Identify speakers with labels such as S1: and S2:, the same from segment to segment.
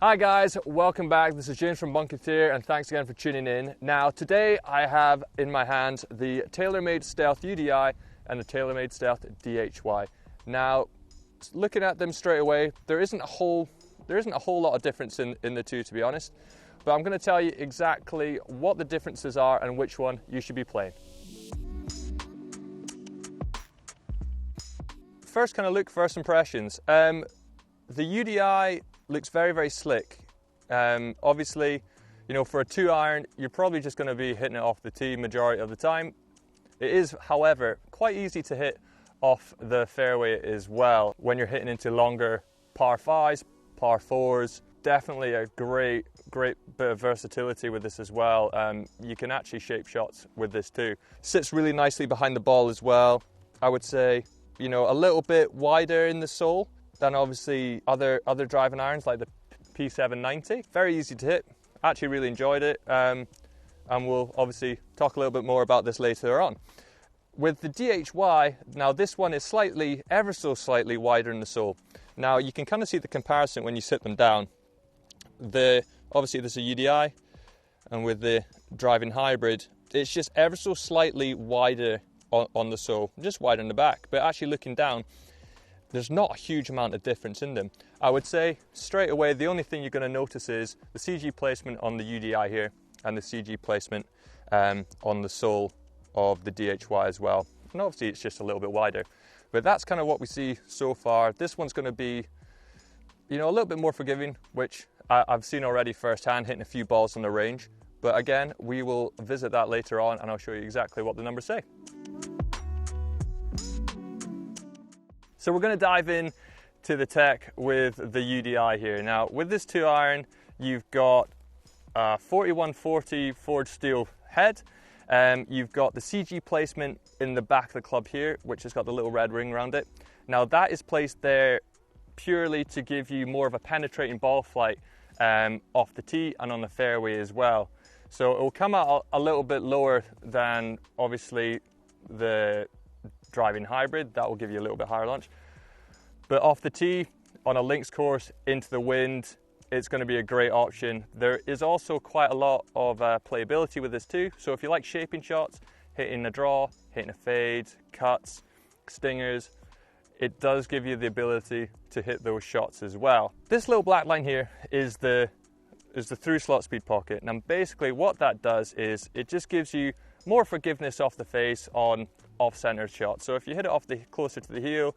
S1: Hi guys, welcome back. This is James from Bunketeer and thanks again for tuning in. Now today I have in my hands the Taylormade Stealth UDI and the Taylormade Stealth DHY. Now looking at them straight away, there isn't a whole lot of difference in the two, to be honest, but I'm going to tell you exactly what the differences are and which one you should be playing. First kind of look, first impressions. The UDI looks very, very slick. Obviously, you know, for a 2-iron, you're probably just going to be hitting it off the tee majority of the time. It is, however, quite easy to hit off the fairway as well when you're hitting into longer par 5s, par 4s. Definitely a great bit of versatility with this as well. You can actually shape shots with this too. Sits really nicely behind the ball as well. I would say, you know, a little bit wider in the sole than obviously other driving irons like the P790. Very easy to hit. Actually really enjoyed it. And we'll obviously talk a little bit more about this later on. With the DHY, now this one is ever so slightly wider in the sole. Now you can kind of see the comparison when you sit them down. Obviously this is a UDI, and with the driving hybrid, it's just ever so slightly wider on the sole, just wider in the back. But actually looking down, there's not a huge amount of difference in them. I would say straight away the only thing you're going to notice is the CG placement on the UDI here and the CG placement on the sole of the DHY as well. And obviously it's just a little bit wider. But that's kind of what we see so far. This one's going to be, you know, a little bit more forgiving, which I've seen already firsthand, hitting a few balls on the range. But again, we will visit that later on and I'll show you exactly what the numbers say. So we're going to dive in to the tech with the UDI here. Now with this 2-iron, you've got a 4140 forged steel head. You've got the CG placement in the back of the club here, which has got the little red ring around it. Now that is placed there purely to give you more of a penetrating ball flight off the tee and on the fairway as well. So it will come out a little bit lower than obviously the driving hybrid. That will give you a little bit higher launch. But off the tee, on a links course, into the wind, it's going to be a great option. There is also quite a lot of playability with this too. So if you like shaping shots, hitting a draw, hitting a fade, cuts, stingers, it does give you the ability to hit those shots as well. This little black line here is the through slot speed pocket. Now basically what that does is it just gives you more forgiveness off the face on off-center shots. So if you hit it closer to the heel,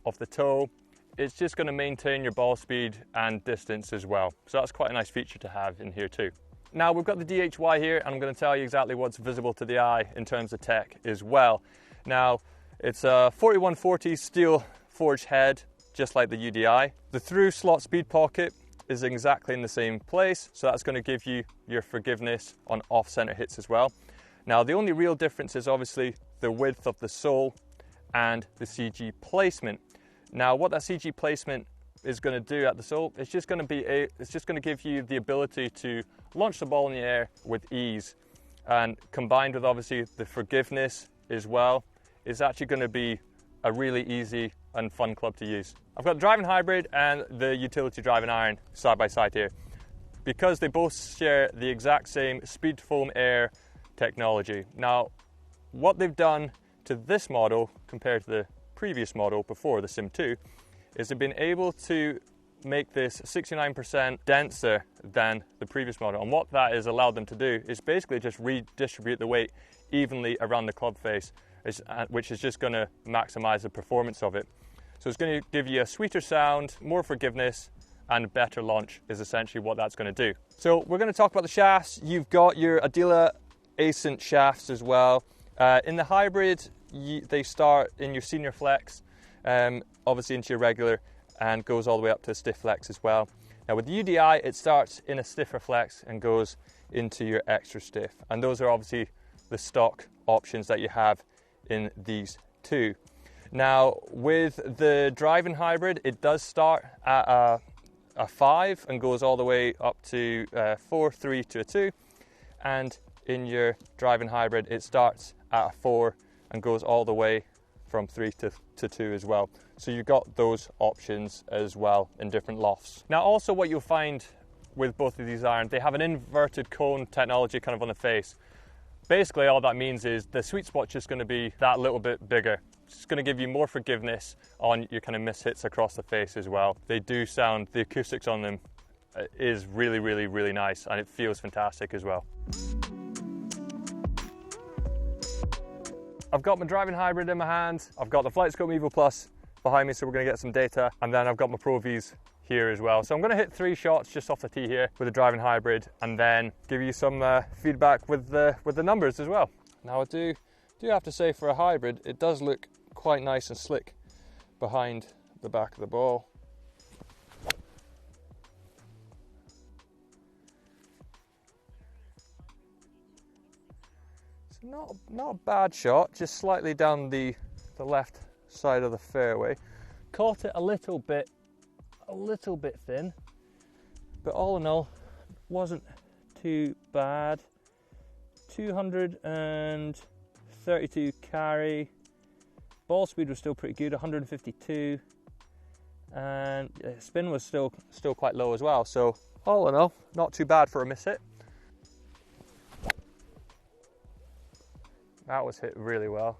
S1: off the toe, it's just going to maintain your ball speed and distance as well. So that's quite a nice feature to have in here too. Now we've got the DHY here and I'm going to tell you exactly what's visible to the eye in terms of tech as well. Now it's a 4140 steel forged head, just like the UDI. The through slot speed pocket is exactly in the same place, so that's going to give you your forgiveness on off-center hits as well. Now the only real difference is obviously the width of the sole and the CG placement. Now what that CG placement is going to do at the sole, it's just going to give you the ability to launch the ball in the air with ease, and combined with obviously the forgiveness as well, it's actually going to be a really easy and fun club to use. I've got the driving hybrid and the utility driving iron side by side here because they both share the exact same SpeedFoam AIR technology. Now what they've done to this model compared to the previous model before, the Sim 2, is they've been able to make this 69% denser than the previous model. And what that has allowed them to do is basically just redistribute the weight evenly around the club face, which is just going to maximize the performance of it. So it's going to give you a sweeter sound, more forgiveness, and better launch is essentially what that's going to do. So we're going to talk about the shafts. You've got your Adila Ascent shafts as well. In the hybrid, they start in your senior flex, obviously into your regular, and goes all the way up to a stiff flex as well. Now with the UDI, it starts in a stiffer flex and goes into your extra stiff. And those are obviously the stock options that you have in these two. Now with the driving hybrid, it does start at a 5 and goes all the way up to 4, 3 to a 2. And in your driving hybrid, it starts at a 4 and goes all the way from 3 to 2 as well. So you've got those options as well in different lofts. Now also what you'll find with both of these irons, they have an inverted cone technology kind of on the face. Basically all that means is the sweet spot's just going to be that little bit bigger. It's going to give you more forgiveness on your kind of miss hits across the face as well. They do sound, the acoustics on them is really, really, really nice, and it feels fantastic as well. I've got my driving hybrid in my hand. I've got the FlightScope Evo Plus behind me, so we're going to get some data, and then I've got my Pro Vs here as well. So I'm going to hit 3 shots just off the tee here with the driving hybrid, and then give you some feedback with the numbers as well. Now I do have to say, for a hybrid, it does look quite nice and slick behind the back of the ball. It's not a bad shot, just slightly down the left side of the fairway. Caught it a little bit thin, but all in all, wasn't too bad. 232 carry, ball speed was still pretty good, 152, and spin was still quite low as well. So all in all, not too bad for a miss hit. That was hit really well.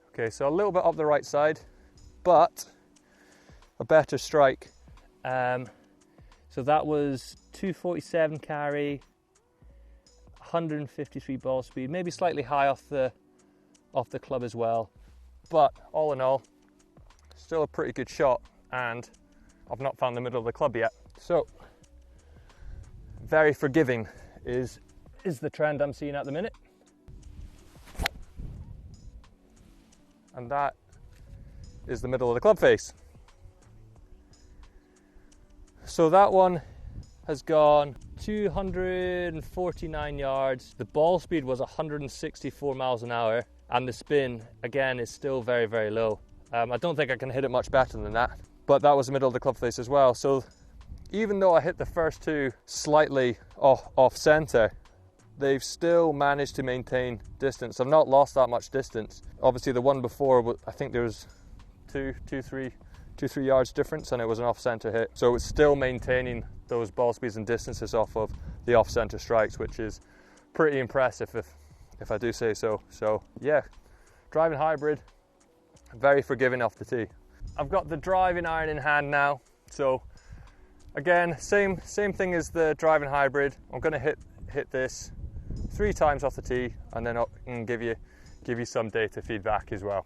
S1: Okay, so a little bit up the right side, but a better strike. So that was 247 carry, 153 ball speed, maybe slightly high off the club as well. But all in all, still a pretty good shot, and I've not found the middle of the club yet. So very forgiving is the trend I'm seeing at the minute. And that is the middle of the club face. So that one has gone 249 yards. The ball speed was 164 miles an hour, and the spin again is still very, very low. I don't think I can hit it much better than that, but that was the middle of the club face as well. So even though I hit the first two slightly off center, they've still managed to maintain distance. I've not lost that much distance. Obviously the one before, I think there was two, three yards difference, and it was an off-center hit. So it's still maintaining those ball speeds and distances off of the off-center strikes, which is pretty impressive if I do say so. So yeah, driving hybrid, very forgiving off the tee. I've got the driving iron in hand now. So again, same thing as the driving hybrid. I'm gonna hit this 3 times off the tee, and then I'll give you some data feedback as well.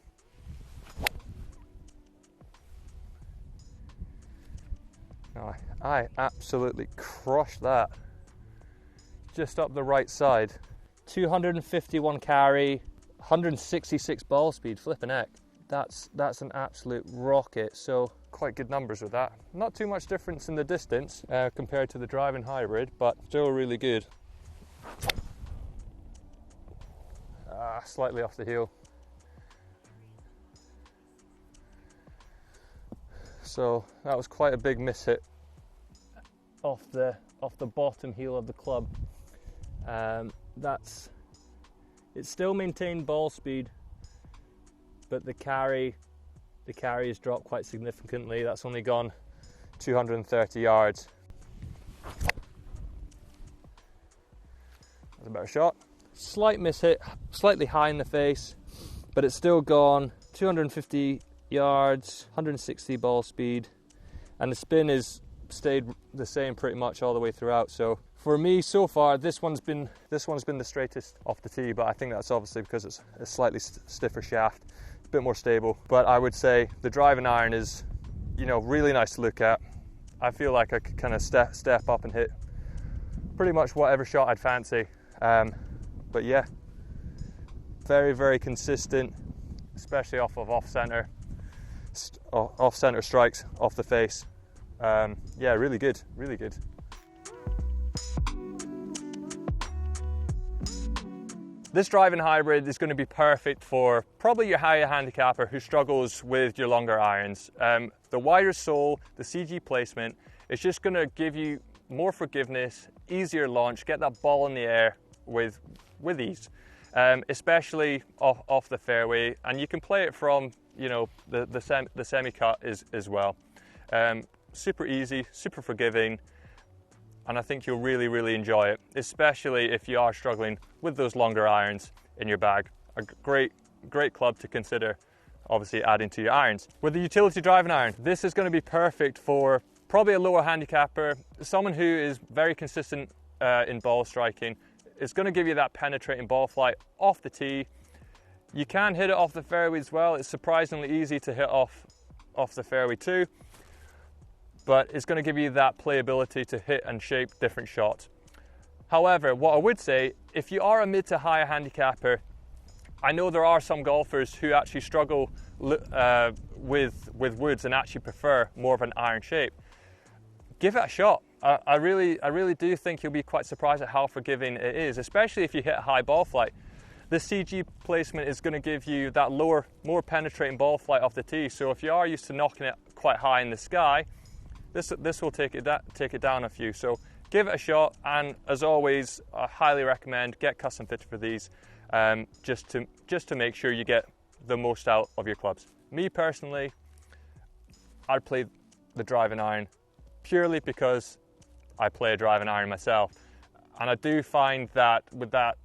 S1: Now, I absolutely crushed that just up the right side. 251 carry, 166 ball speed, flipping heck. That's an absolute rocket. So quite good numbers with that. Not too much difference in the distance compared to the driving hybrid, but still really good. Slightly off the heel. So that was quite a big miss hit off the bottom heel of the club. It's still maintained ball speed, but the carry has dropped quite significantly. That's only gone 230 yards. That's a better shot. Slight miss hit, slightly high in the face, but it's still gone 250 yards, 160 ball speed, and the spin has stayed the same pretty much all the way throughout. So for me so far, this one's been the straightest off the tee, but I think that's obviously because it's a slightly stiffer shaft, a bit more stable. But I would say the driving iron is, really nice to look at. I feel like I could kind of step up and hit pretty much whatever shot I'd fancy. But yeah, very, very consistent, especially off of off-center strikes off the face. Yeah, really good, really good. This driving hybrid is going to be perfect for probably your higher handicapper who struggles with your longer irons. The wider sole, the CG placement, it's just going to give you more forgiveness, easier launch, get that ball in the air with ease. especially off the fairway, and you can play it from, you know, the semi-cut as well. Super easy, super forgiving, and I think you'll really enjoy it, especially if you are struggling with those longer irons in your bag. A great club to consider, obviously, adding to your irons. With the utility driving iron, this is going to be perfect for probably a lower handicapper, someone who is very consistent in ball striking. It's going to give you that penetrating ball flight off the tee. You can hit it off the fairway as well. It's surprisingly easy to hit off the fairway too, but it's going to give you that playability to hit and shape different shots. However, what I would say, if you are a mid to higher handicapper, I know there are some golfers who actually struggle with woods and actually prefer more of an iron shape. Give it a shot. I really do think you'll be quite surprised at how forgiving it is, especially if you hit a high ball flight. The CG placement is going to give you that lower, more penetrating ball flight off the tee. So if you are used to knocking it quite high in the sky, this will take it down a few. So give it a shot, and as always, I highly recommend get custom fitted for these, just to make sure you get the most out of your clubs. Me personally, I'd play the driving iron purely because I play a driving iron myself, and I do find that with that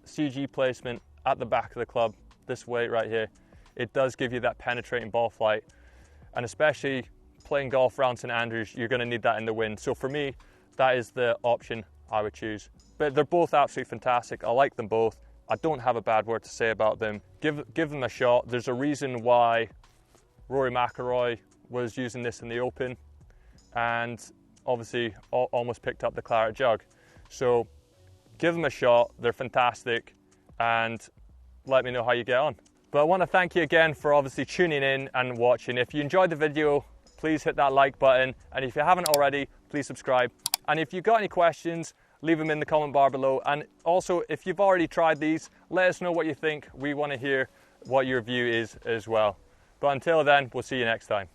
S1: CG placement at the back of the club, this weight right here, it does give you that penetrating ball flight, and especially playing golf around St Andrews, you're going to need that in the wind. So for me, that is the option I would choose. But they're both absolutely fantastic. I like them both. I don't have a bad word to say about them. Give them a shot. There's a reason why Rory McIlroy was using this in the Open, and obviously almost picked up the claret jug. So give them a shot. They're fantastic, and let me know how you get on. But I want to thank you again for obviously tuning in and watching. If you enjoyed the video, please hit that like button, and if you haven't already, please subscribe. And if you've got any questions, leave them in the comment bar below. And also, if you've already tried these, let us know what you think. We want to hear what your view is as well. But until then, we'll see you next time.